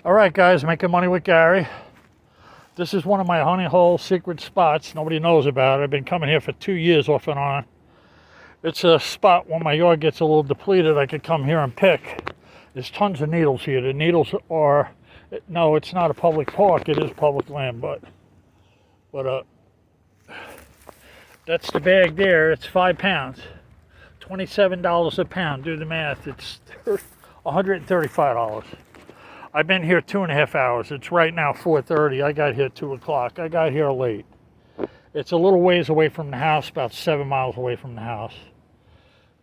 All right, guys, making money with Gary. This is one of my honey hole secret spots. Nobody knows about it. I've been coming here for 2 years off and on. It's a spot when my yard gets a little depleted. I could come here and pick. There's tons of needles here. The needles are, no, it's not a public park. It is public land, but that's the bag there. It's 5 pounds, $27 a pound. Do the math. It's $135. I've been here 2.5 hours. It's right now 4:30. I got here 2 o'clock. I got here late. It's a little ways away from the house, about 7 miles away from the house.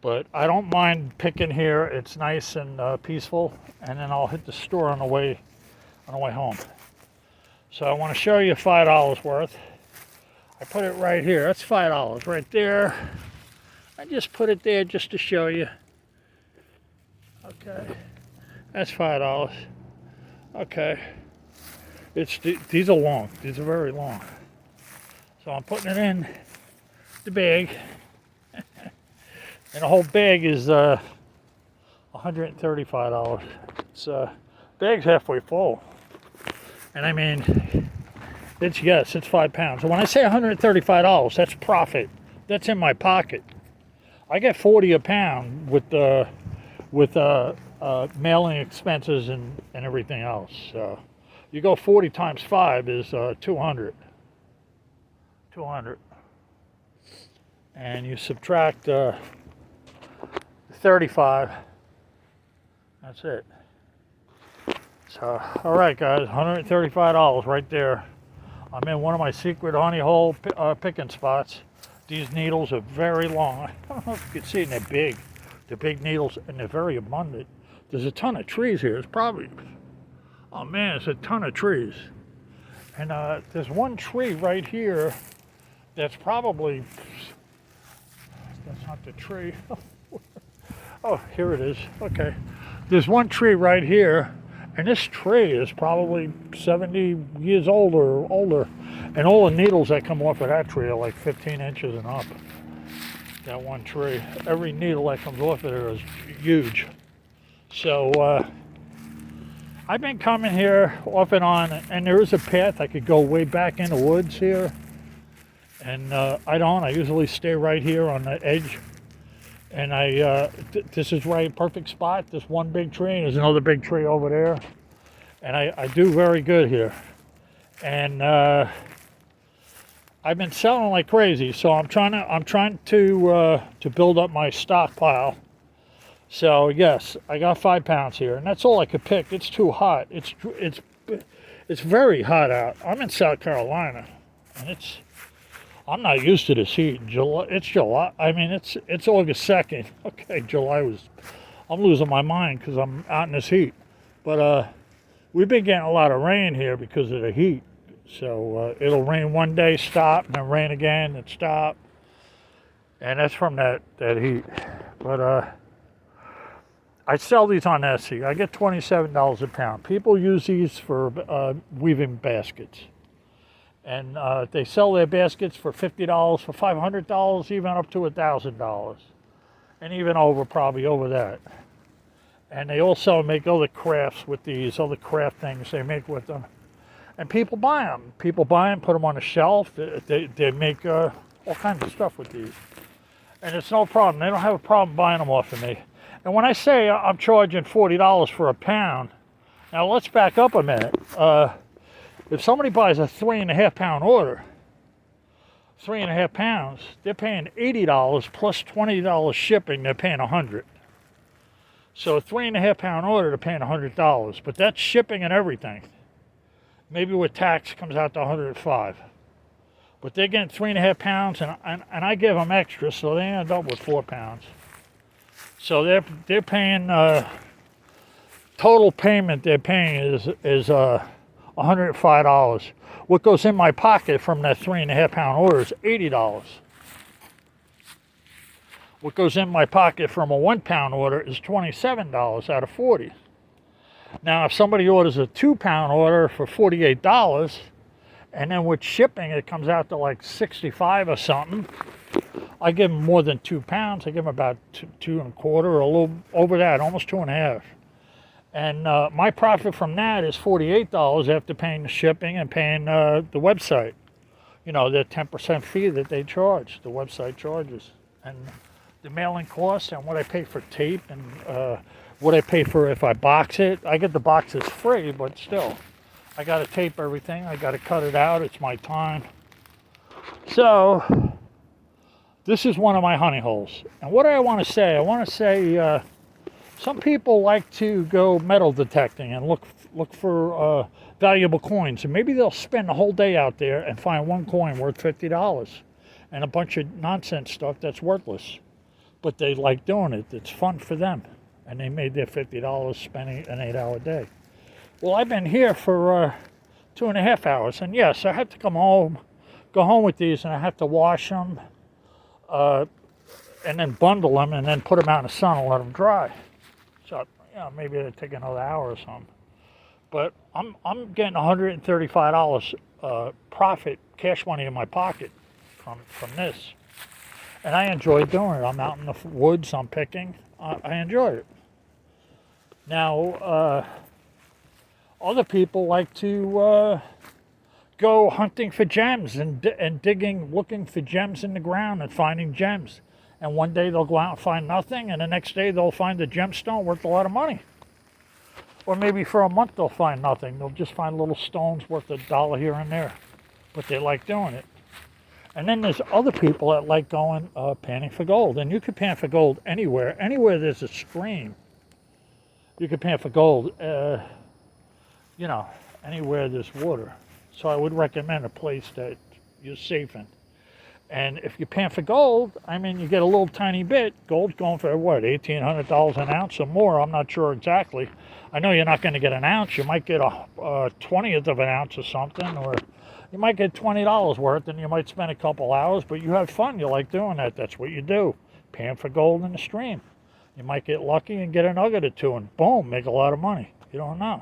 But I don't mind picking here. It's nice and peaceful. And then I'll hit the store on the way home. So I want to show you $5 worth. I put it right here. That's $5 right there. I just put it there just to show you. Okay, that's $5. Okay, these are long. These are very long. So I'm putting it in the bag, and the whole bag is $135. It's bag's halfway full, and I mean, it's 5 pounds. So when I say $135, that's profit. That's in my pocket. I get 40 a pound with mailing expenses and everything else. So you go 40 times 5 is 200. And you subtract 35. That's it. So, all right, guys, $135 right there. I'm in one of my secret honey hole picking spots. These needles are very long. I don't know if you can see, and they're big. They're big needles, and they're very abundant. There's a ton of trees here. It's probably, oh man, it's a ton of trees. And there's one tree right here that's probably, that's not the tree. Oh, here it is. Okay. There's one tree right here, and this tree is probably 70 years old or older. And all the needles that come off of that tree are like 15 inches and up. That one tree. Every needle that comes off of there is huge. So I've been coming here off and on, and there is a path I could go way back in the woods here. And I don't. I usually stay right here on the edge. And this is right, perfect spot. This one big tree, and there's another big tree over there. And I do very good here. And I've been selling like crazy, so I'm trying to build up my stockpile. So yes, I got 5 pounds here, and that's all I could pick. It's too hot. It's very hot out. I'm in South Carolina, and I'm not used to this heat. It's July. I mean, it's August 2nd. Okay, I'm losing my mind because I'm out in this heat. But we've been getting a lot of rain here because of the heat. So it'll rain one day, stop, and then rain again, and stop. And that's from that heat. But I sell these on Etsy. I get $27 a pound. People use these for weaving baskets. And they sell their baskets for $50, for $500, even up to $1,000. And even probably over that. And they also make other crafts with these, other craft things they make with them. And people buy them. People buy them, put them on a shelf. They make all kinds of stuff with these. And it's no problem. They don't have a problem buying them off of me. And when I say I'm charging $40 for a pound, now let's back up a minute. If somebody buys a 3.5 pound order, 3.5 pounds, they're paying $80 plus $20 shipping. They're paying $100. So a 3.5 pound order, they're paying $100. But that's shipping and everything. Maybe with tax comes out to $105. But they're getting 3.5 pounds, and I give them extra, so they end up with 4 pounds. So they're paying total payment. They're paying is $105. What goes in my pocket from that 3.5 pound order is $80. What goes in my pocket from a 1 pound order is $27 out of $40. Now, if somebody orders a 2 pound order for $48, and then with shipping it comes out to like $65 or something, I give them more than 2 pounds. I give them about two and a quarter, or a little over that, almost 2.5. And my profit from that is $48 after paying the shipping and paying the website. You know, the 10% fee that they charge, the website charges. And the mailing costs and what I pay for tape and what I pay for if I box it. I get the boxes free, but still. I got to tape everything. I got to cut it out. It's my time. So, this is one of my honey holes. And what do I want to say? I want to say some people like to go metal detecting and look for valuable coins. And maybe they'll spend the whole day out there and find one coin worth $50 and a bunch of nonsense stuff that's worthless. But they like doing it. It's fun for them. And they made their $50 spending an 8-hour day. Well, I've been here for 2.5 hours. And yes, I have to go home with these, and I have to wash them and then bundle them and then put them out in the sun and let them dry. So, you know, maybe it'll take another hour or something. But I'm getting $135 profit, cash money in my pocket from this. And I enjoy doing it. I'm out in the woods, I'm picking. I enjoy it. Now, other people like to go hunting for gems and digging, looking for gems in the ground and finding gems. And one day they'll go out and find nothing, and the next day they'll find a gemstone worth a lot of money. Or maybe for a month they'll find nothing. They'll just find little stones worth $1 here and there. But they like doing it. And then there's other people that like going panning for gold. And you can pan for gold anywhere. Anywhere there's a stream, you can pan for gold. You know, anywhere there's water. So I would recommend a place that you're safe in. And if you pan for gold, I mean, you get a little tiny bit. Gold's going for, what, $1,800 an ounce or more? I'm not sure exactly. I know you're not going to get an ounce. You might get a 20th of an ounce or something, or you might get $20 worth, and you might spend a couple hours, but you have fun. You like doing that. That's what you do. Pan for gold in the stream. You might get lucky and get a nugget or two, and boom, make a lot of money. You don't know.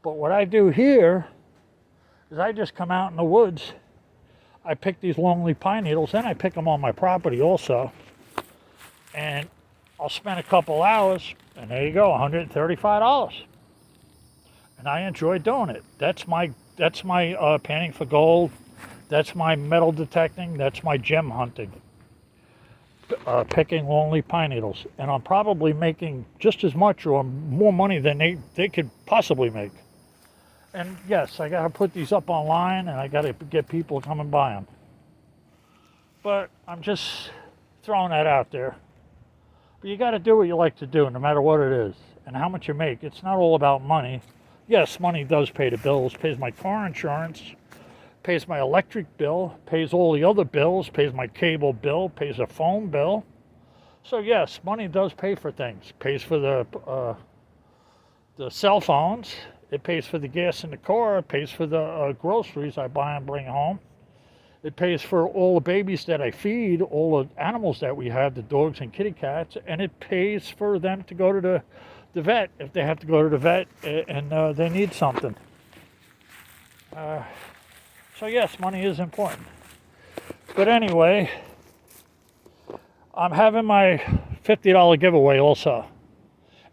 But what I do here is I just come out in the woods. I pick these longleaf pine needles, and I pick them on my property also. And I'll spend a couple hours, and there you go, $135. And I enjoy doing it. That's my panning for gold. That's my metal detecting. That's my gem hunting. Picking longleaf pine needles. And I'm probably making just as much or more money than they could possibly make. And yes, I got to put these up online, and I got to get people to come and buy them. But I'm just throwing that out there. But you got to do what you like to do, no matter what it is, and how much you make. It's not all about money. Yes, money does pay the bills, pays my car insurance, pays my electric bill, pays all the other bills, pays my cable bill, pays a phone bill. So yes, money does pay for things. Pays for the cell phones. It pays for the gas in the car. It pays for the groceries I buy and bring home. It pays for all the babies that I feed, all the animals that we have, the dogs and kitty cats, and it pays for them to go to the vet if they have to go to the vet and they need something. So yes, money is important. But anyway, I'm having my $50 giveaway also.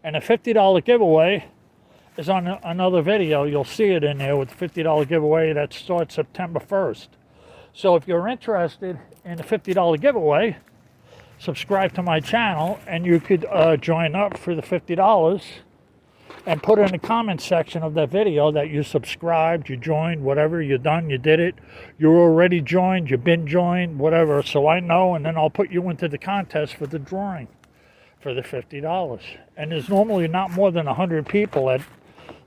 And the $50 giveaway is on another video. You'll see it in there with the $50 giveaway that starts September 1st. So if you're interested in the $50 giveaway, subscribe to my channel, and you could join up for the $50 and put in the comment section of that video that you subscribed, you joined, whatever, you're done, you did it, you're already joined, you've been joined, whatever, so I know, and then I'll put you into the contest for the drawing for the $50. And there's normally not more than 100 people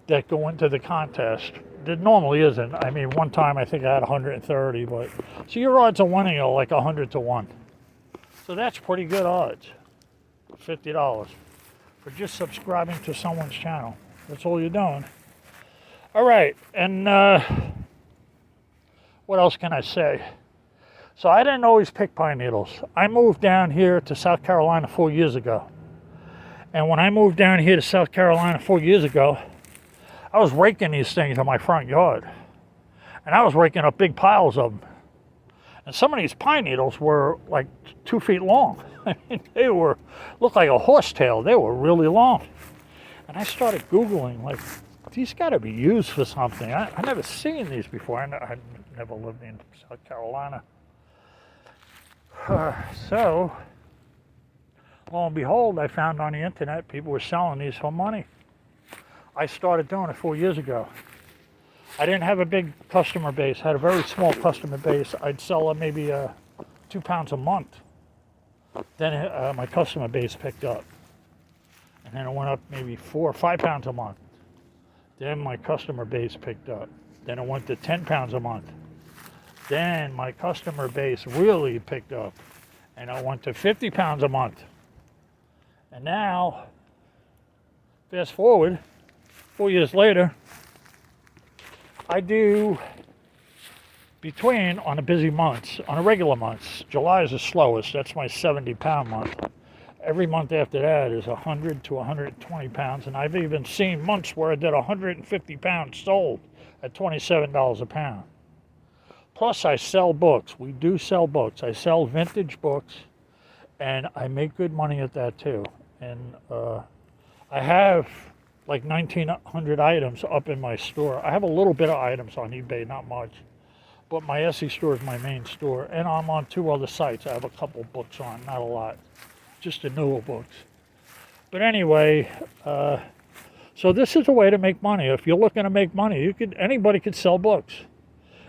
that go into the contest. There normally isn't. I mean, one time I think I had 130, but so your odds of winning are like 100 to 1. So that's pretty good odds. $50 for just subscribing to someone's channel. That's all you're doing. All right, and what else can I say? So I didn't always pick pine needles. I moved down here to South Carolina 4 years ago. And when I moved down here to South Carolina 4 years ago, I was raking these things in my front yard. And I was raking up big piles of them. And some of these pine needles were like 2 feet long. I mean, they looked like a horsetail. They were really long. And I started Googling, like, these got to be used for something. I never seen these before. I never lived in South Carolina. So, lo and behold, I found on the internet people were selling these for money. I started doing it 4 years ago. I didn't have a big customer base. I had a very small customer base. I'd sell maybe 2 pounds a month. Then my customer base picked up. And then it went up maybe 4 or 5 pounds a month. Then my customer base picked up. Then it went to 10 pounds a month. Then my customer base really picked up. And I went to 50 pounds a month. And now, fast forward, 4 years later, I do between, on the busy months, on the regular months, July is the slowest. That's my 70-pound month. Every month after that is 100 to 120 pounds. And I've even seen months where I did 150 pounds sold at $27 a pound. Plus, I sell books. We do sell books. I sell vintage books, and I make good money at that too. And I have like 1,900 items up in my store. I have a little bit of items on eBay, not much. But my Etsy store is my main store. And I'm on 2 other sites. I have a couple books on, not a lot. Just the newer books. But anyway, so this is a way to make money. If you're looking to make money, anybody could sell books.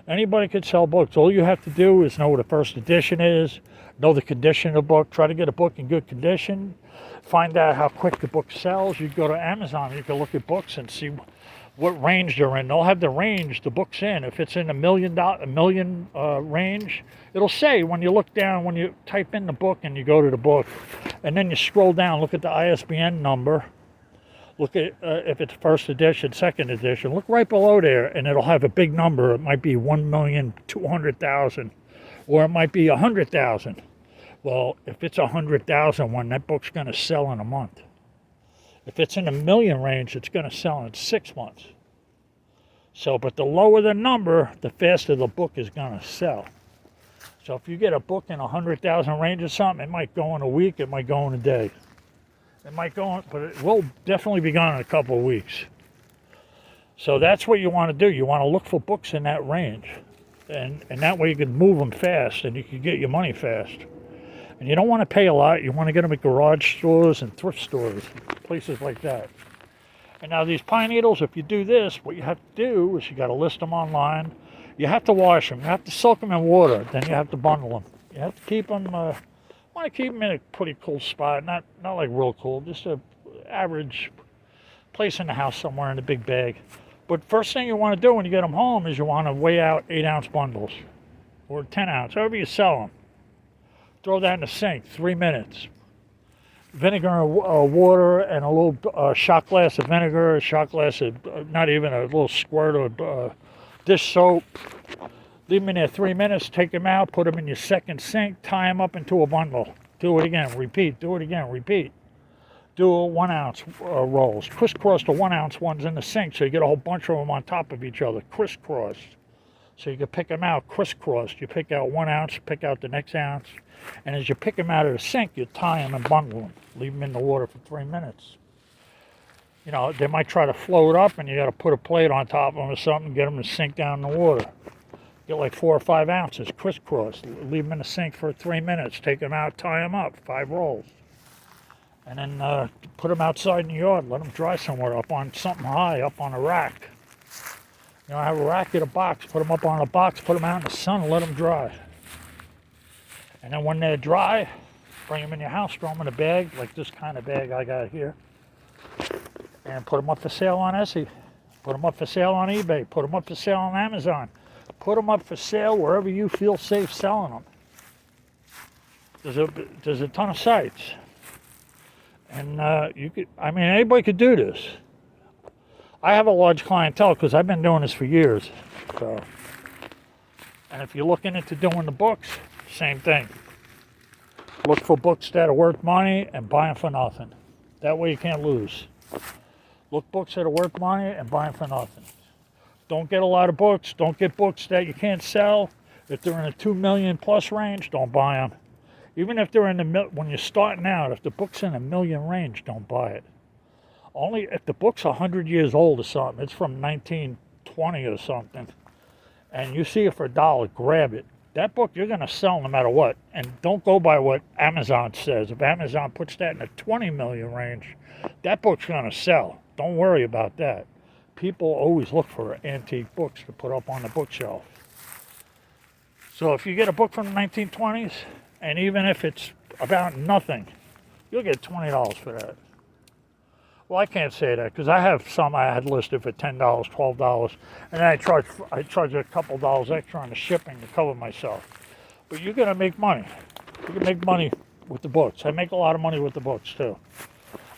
Anybody could sell books. All you have to do is know what a first edition is, know the condition of the book, try to get a book in good condition, find out how quick the book sells. You go to Amazon, you can look at books and see what range they're in. They'll have the range the book's in. If it's in a million range, it'll say when you look down, when you type in the book and you go to the book, and then you scroll down, look at the ISBN number, look at if it's first edition, second edition, look right below there, and it'll have a big number. It might be 1,200,000, or it might be 100,000. Well, if it's 100,000 one, that book's going to sell in a month. If it's in the million range, it's going to sell in 6 months. So, but the lower the number, the faster the book is going to sell. So if you get a book in 100,000 range or something, it might go in a week, it might go in a day. It might go in, but it will definitely be gone in a couple of weeks. So that's what you want to do. You want to look for books in that range. And that way you can move them fast and you can get your money fast. And you don't want to pay a lot. You want to get them at garage stores and thrift stores, places like that. And now these pine needles, if you do this, what you have to do is you got to list them online. You have to wash them. You have to soak them in water. Then you have to bundle them. You have to keep them, want to keep them in a pretty cool spot. Not like real cool, just a average place in the house somewhere in a big bag. But first thing you want to do when you get them home is you want to weigh out 8-ounce bundles or 10-ounce, however you sell them. Throw that in the sink, 3 minutes. Vinegar and water and a little shot glass of vinegar, a shot glass of, not even a little squirt of dish soap. Leave them in there 3 minutes, take them out, put them in your second sink, tie them up into a bundle. Do it again, repeat, do it again, repeat. Do 1-ounce rolls. Crisscross the 1-ounce ones in the sink so you get a whole bunch of them on top of each other, crisscrossed. So you can pick them out crisscrossed. You pick out 1 ounce, pick out the next ounce. And as you pick them out of the sink, you tie them and bundle them. Leave them in the water for 3 minutes. You know, they might try to float up and you got to put a plate on top of them or something, get them to sink down in the water. Get like 4 or 5 ounces, crisscross. Leave them in the sink for 3 minutes. Take them out, tie them up, 5 rolls. And then put them outside in the yard. Let them dry somewhere, up on something high, up on a rack. You know, have a rack in a box, put them up on a box, put them out in the sun and let them dry. And then when they're dry, bring them in your house, throw them in a bag, like this kind of bag I got here. And put them up for sale on Etsy. Put them up for sale on eBay. Put them up for sale on Amazon. Put them up for sale wherever you feel safe selling them. There's a ton of sites. And anybody could do this. I have a large clientele because I've been doing this for years. So, and if you're looking into doing the books, same thing. Look for books that are worth money and buy them for nothing. That way you can't lose. Look books that are worth money and buy them for nothing. Don't get a lot of books. Don't get books that you can't sell. If they're in a 2 million plus range, don't buy them. Even if they're in the when you're starting out, if the book's in a million range, don't buy it. Only if the book's 100 years old or something, it's from 1920 or something, and you see it for $1, grab it. That book you're going to sell no matter what. And don't go by what Amazon says. If Amazon puts that in the 20 million range, that book's going to sell. Don't worry about that. People always look for antique books to put up on the bookshelf. So if you get a book from the 1920s, and even if it's about nothing, you'll get $20 for that. Well, I can't say that because I have some I had listed for $10, $12, and then I charge a couple dollars extra on the shipping to cover myself. But you're gonna make money. You can make money with the books. I make a lot of money with the books too.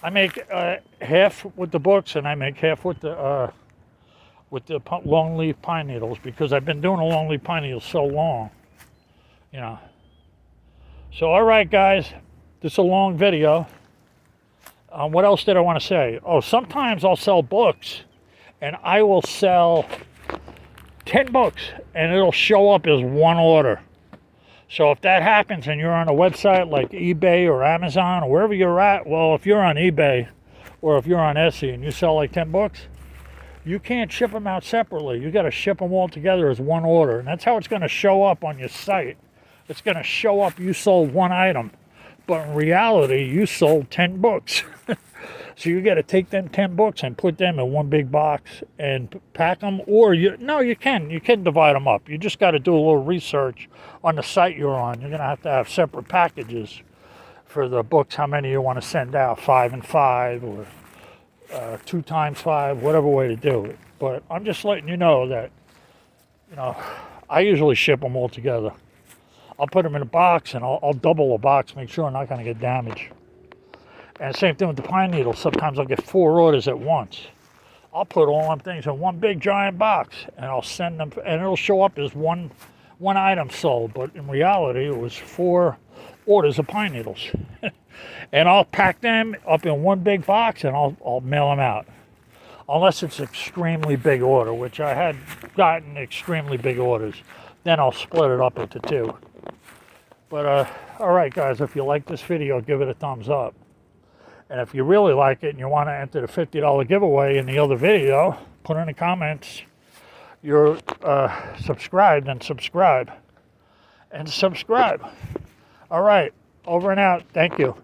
I make half with the books, and I make half with the longleaf pine needles because I've been doing the longleaf pine needles so long, you know. So, all right, guys, this is a long video. What else did I want to say? Oh, sometimes I'll sell books, and I will sell 10 books, and it'll show up as one order. So if that happens and you're on a website like eBay or Amazon or wherever you're at, well, if you're on eBay or if you're on Etsy and you sell like 10 books, you can't ship them out separately. You got to ship them all together as one order, and that's how it's going to show up on your site. It's going to show up you sold one item. But in reality, you sold 10 books. So you got to take them 10 books and put them in one big box and pack them. Or, you can divide them up. You just got to do a little research on the site you're on. You're going to have separate packages for the books, how many you want to send out, 5 and 5 or 2 times 5, whatever way to do it. But I'm just letting you know that, I usually ship them all together. I'll put them in a box, and I'll double a box, make sure I'm not going to get damaged. And same thing with the pine needles. Sometimes I'll get 4 orders at once. I'll put all them things in one big giant box, and I'll send them, and it'll show up as one item sold. But in reality, it was 4 orders of pine needles. And I'll pack them up in one big box, and I'll mail them out. Unless it's an extremely big order, which I had gotten extremely big orders. Then I'll split it up into 2. But, all right, guys, if you like this video, give it a thumbs up. And if you really like it and you want to enter the $50 giveaway in the other video, put in the comments you're subscribed and subscribe. And subscribe. All right, over and out. Thank you.